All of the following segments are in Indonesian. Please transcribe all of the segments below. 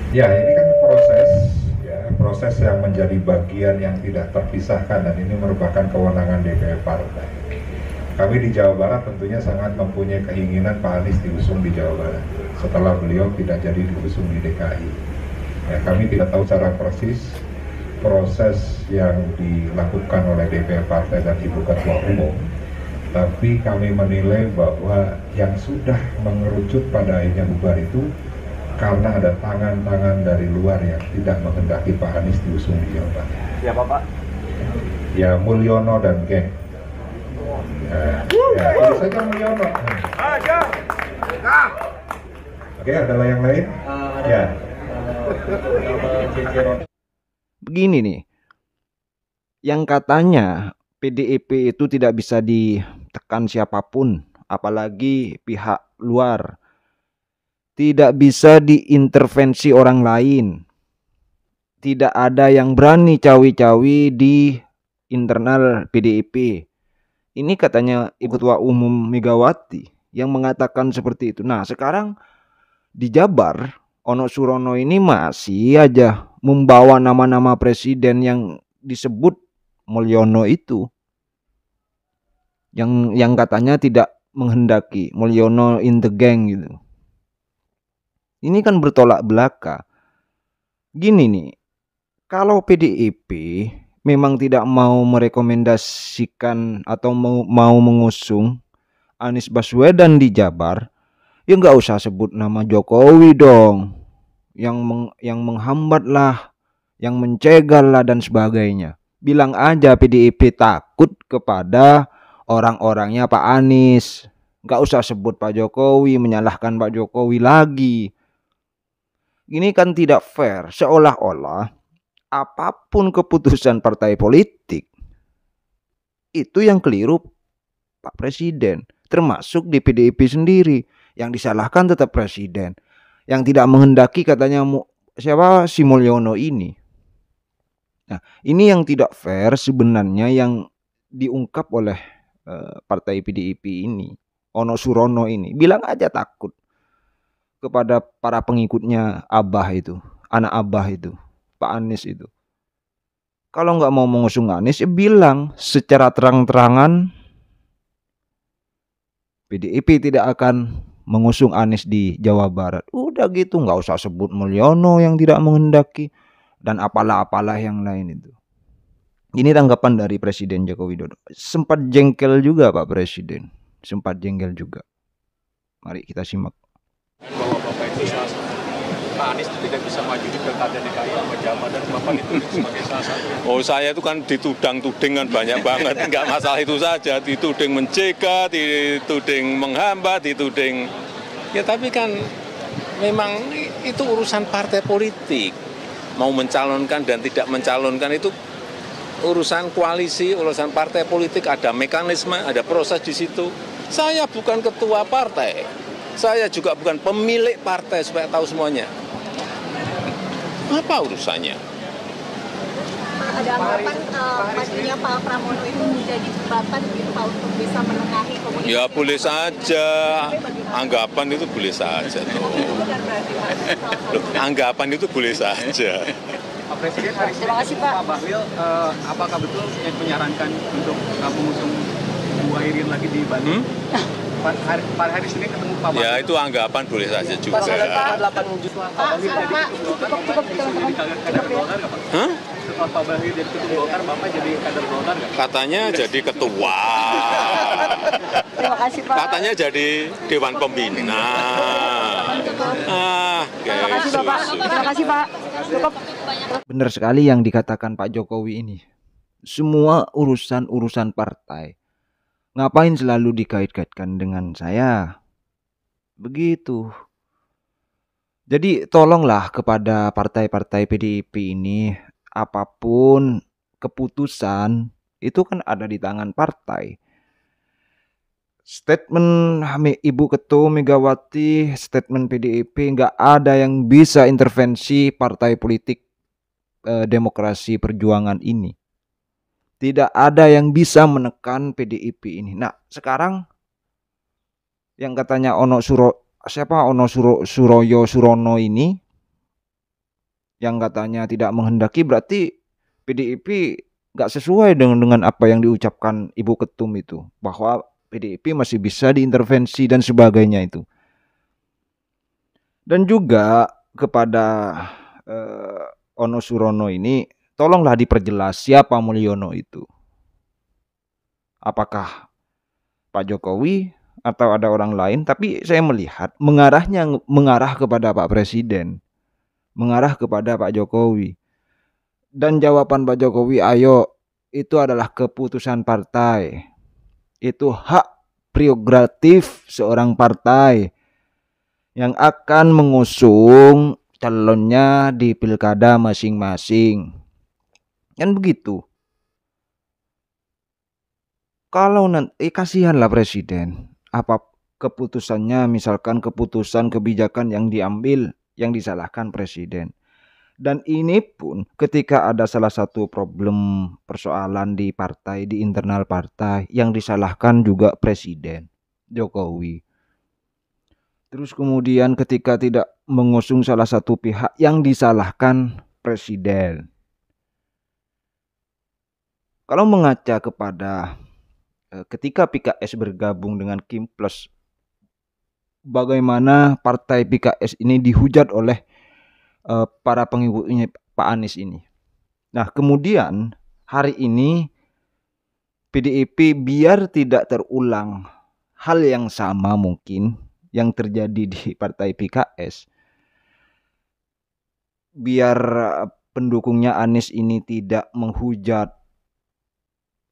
Ya, ini kan proses, ya, proses yang menjadi bagian yang tidak terpisahkan dan ini merupakan kewenangan DPR Partai. Kami di Jawa Barat tentunya sangat mempunyai keinginan Pak Anies diusung di Jawa Barat setelah beliau tidak jadi diusung di DKI. Ya, kami tidak tahu secara persis proses yang dilakukan oleh DPR Partai dan Ibu Ketua Umum, tapi kami menilai bahwa yang sudah mengerucut pada akhirnya bubar itu karena ada tangan-tangan dari luar yang tidak menghendaki Pak Anies diusung di Jawa Barat. Ya Bapak. Ya Mulyono dan geng. Ya, itu saja Mulyono. Oke, adalah yang lain? Ya. Begini nih, yang katanya PDIP itu tidak bisa ditekan siapapun, apalagi pihak luar. Tidak bisa diintervensi orang lain. Tidak ada yang berani cawi-cawi di internal PDIP. Ini katanya Ibu Ketua Umum Megawati yang mengatakan seperti itu. Nah, sekarang di Jabar, Ono Surono ini masih aja membawa nama-nama presiden yang disebut Mulyono itu. Yang katanya tidak menghendaki, Mulyono in the gang gitu. Ini kan bertolak belakang. Gini nih, kalau PDIP memang tidak mau merekomendasikan atau mau mengusung Anies Baswedan di Jabar, ya nggak usah sebut nama Jokowi dong. Yang menghambat lah, yang mencegal lah dan sebagainya. Bilang aja PDIP takut kepada orang-orangnya Pak Anies. Nggak usah sebut Pak Jokowi, menyalahkan Pak Jokowi lagi. Ini kan tidak fair, seolah-olah apapun keputusan partai politik itu yang keliru Pak Presiden, termasuk di PDIP sendiri. Yang disalahkan tetap Presiden, yang tidak menghendaki katanya siapa si Mulyono ini. Nah, ini yang tidak fair sebenarnya yang diungkap oleh partai PDIP ini, Ono Surono ini. Bilang aja takut kepada para pengikutnya Abah itu, anak Abah itu, Pak Anies itu. Kalau nggak mau mengusung Anies, ya bilang secara terang-terangan PDIP tidak akan mengusung Anies di Jawa Barat. Udah gitu, nggak usah sebut Mulyono yang tidak menghendaki dan apalah-apalah yang lain itu. Ini tanggapan dari Presiden Joko Widodo. Sempat jengkel juga Pak Presiden, sempat jengkel juga. Mari kita simak. Bahwa Bapak itu Pak Anies tidak bisa maju di pilkada DKI sama Jabar dan Bapak itu sebagai salah satu. Oh, saya itu kan ditudang-tudingan banyak banget, nggak masalah itu saja, dituding mencegah, dituding menghambat, dituding, ya tapi kan memang itu urusan partai politik, mau mencalonkan dan tidak mencalonkan itu urusan koalisi, urusan partai politik, ada mekanisme, ada proses di situ. Saya bukan ketua partai, saya juga bukan pemilik partai supaya tahu semuanya. Apa urusannya? Ada anggapan majunya Pak Pramono itu menjadi jembatan gitu Pak untuk bisa menengahi komunikasi. Ya boleh saja, anggapan itu boleh saja. Loh, anggapan itu boleh saja. Pak Presiden hari ini Pak Bahlil, apakah betul yang menyarankan untuk mengusung Bu Airin lagi di Bandung? Pada hari Senin ketemu Pak Bahlil. Ya itu anggapan boleh saja juga. Hah? Setelah Pak Bahlil jadi ketua Golkar, Bapak jadi kader Golkar nggak? Katanya jadi ketua. Terima kasih Pak. Katanya jadi Dewan Pembina. Terima kasih Bapak. Terima kasih Pak. Cukup. Benar sekali yang dikatakan Pak Jokowi ini. Semua urusan partai. Ngapain selalu dikait-kaitkan dengan saya? Begitu. Jadi tolonglah kepada partai-partai PDIP ini, apapun keputusan itu kan ada di tangan partai. Statement Ibu Ketua Megawati, statement PDIP, nggak ada yang bisa intervensi partai politik demokrasi perjuangan ini. Tidak ada yang bisa menekan PDIP ini. Nah, sekarang yang katanya Suroyo Surono ini yang katanya tidak menghendaki, berarti PDIP nggak sesuai dengan apa yang diucapkan Ibu Ketum itu, bahwa PDIP masih bisa diintervensi dan sebagainya itu. Dan juga kepada Ono Surono ini, tolonglah diperjelas siapa Mulyono itu. Apakah Pak Jokowi atau ada orang lain? Tapi saya melihat mengarah kepada Pak Presiden, mengarah kepada Pak Jokowi. Dan jawaban Pak Jokowi, ayo, itu adalah keputusan partai. Itu hak prerogatif seorang partai yang akan mengusung calonnya di pilkada masing-masing. Kan begitu. Kalau nanti kasihanlah presiden, apa keputusannya, misalkan keputusan kebijakan yang diambil yang disalahkan presiden. Dan ini pun ketika ada salah satu problem persoalan di partai, di internal partai, yang disalahkan juga presiden Jokowi. Terus kemudian ketika tidak mengusung salah satu pihak, yang disalahkan presiden. Kalau mengaca kepada ketika PKS bergabung dengan Kim Plus, bagaimana partai PKS ini dihujat oleh para pengikutnya Pak Anies ini. Nah, kemudian hari ini PDIP biar tidak terulang hal yang sama mungkin yang terjadi di partai PKS, biar pendukungnya Anies ini tidak menghujat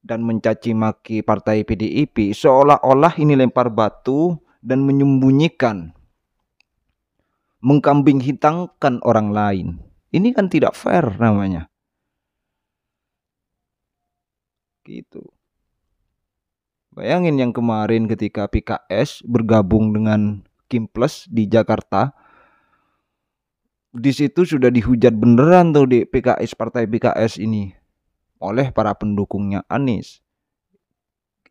dan mencaci maki partai PDIP, seolah-olah ini lempar batu dan menyembunyikan, mengkambing hitamkan orang lain. Ini kan tidak fair namanya. Gitu. Bayangin yang kemarin ketika PKS bergabung dengan Kim Plus di Jakarta, di situ sudah dihujat beneran tuh di PKS, partai PKS ini, oleh para pendukungnya Anies.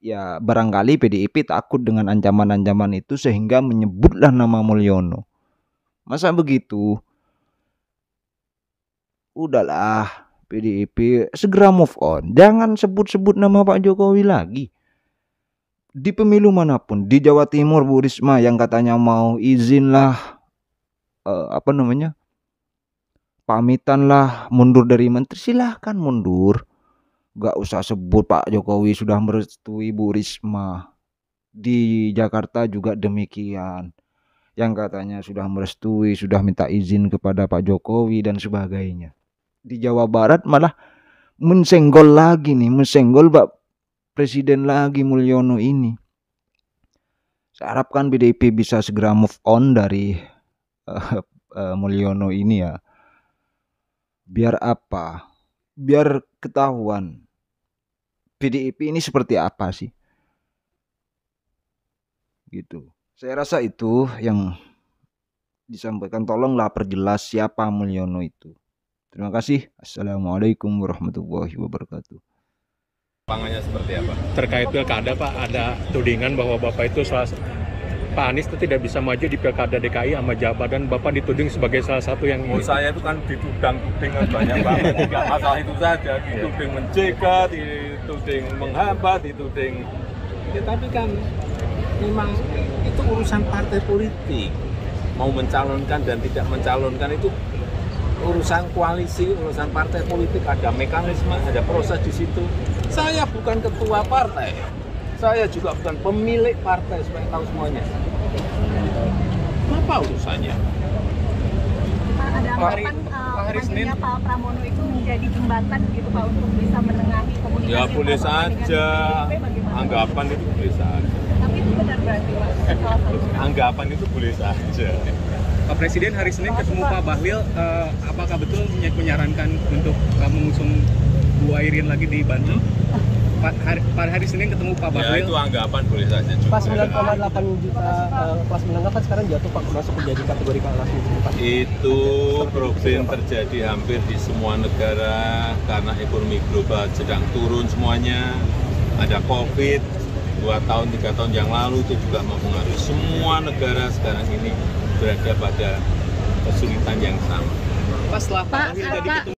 Ya barangkali PDIP takut dengan ancaman-ancaman itu sehingga menyebutlah nama Mulyono. Masa begitu? Udahlah, PDIP segera move on. Jangan sebut-sebut nama Pak Jokowi lagi. Di pemilu manapun, di Jawa Timur Bu Risma yang katanya mau izinlah pamitan lah, mundur dari menteri, silahkan mundur. Gak usah sebut Pak Jokowi sudah merestui Bu Risma. Di Jakarta juga demikian. Yang katanya sudah merestui, sudah minta izin kepada Pak Jokowi dan sebagainya. Di Jawa Barat malah mensenggol lagi nih, mensenggol Pak Presiden lagi Mulyono ini. Saya harapkan PDIP bisa segera move on dari Mulyono ini ya. Biar apa? Biar ketahuan PDIP ini seperti apa sih? Gitu. Saya rasa itu yang disampaikan. Tolonglah perjelas siapa Mulyono itu. Terima kasih. Assalamualaikum warahmatullahi wabarakatuh. Pangannya seperti apa? Terkait pilkada Pak, ada tudingan bahwa Bapak itu Pak Anies itu tidak bisa maju di pilkada DKI sama Jabar, dan Bapak dituding sebagai salah satu yang Saya itu kan ditudang-tudingan banyak banget. Tidak masalah itu saja, dituding mencegat, dituding menghambat, dituding. Ya, tapi kan memang itu urusan partai politik. Mau mencalonkan dan tidak mencalonkan itu urusan koalisi, urusan partai politik, ada mekanisme, ada proses di situ. Saya bukan ketua partai, saya juga bukan pemilik partai, supaya tahu semuanya. Apa urusannya? Pak, ada harapan majunya Pak Pramono itu menjadi jembatan gitu Pak untuk bisa menengahi komunikasi. Ya boleh saja, PDIP, bagaimana? anggapan itu boleh saja. Tapi itu benar berarti Pak, salah satu. Anggapan itu boleh saja. Pak Presiden hari Senin ketemu Pak Bahlil, apakah betul menyarankan untuk mengusung Bu Airin lagi di Banten? Pada hari Senin ketemu Pak Ya Bahlil. itu anggapan boleh saja juga. Pas 9,8 juta kelas menengah kan sekarang jatuh Pak, masuk menjadi kategori kelas menengah Pak. Itu problem terjadi hampir di semua negara karena ekonomi global sedang turun semuanya. Ada COVID 2 tahun 3 tahun yang lalu itu juga mempengaruhi semua negara sekarang ini berada pada kesulitan yang sama. Pas setelah Pak Bahlil jadi ketum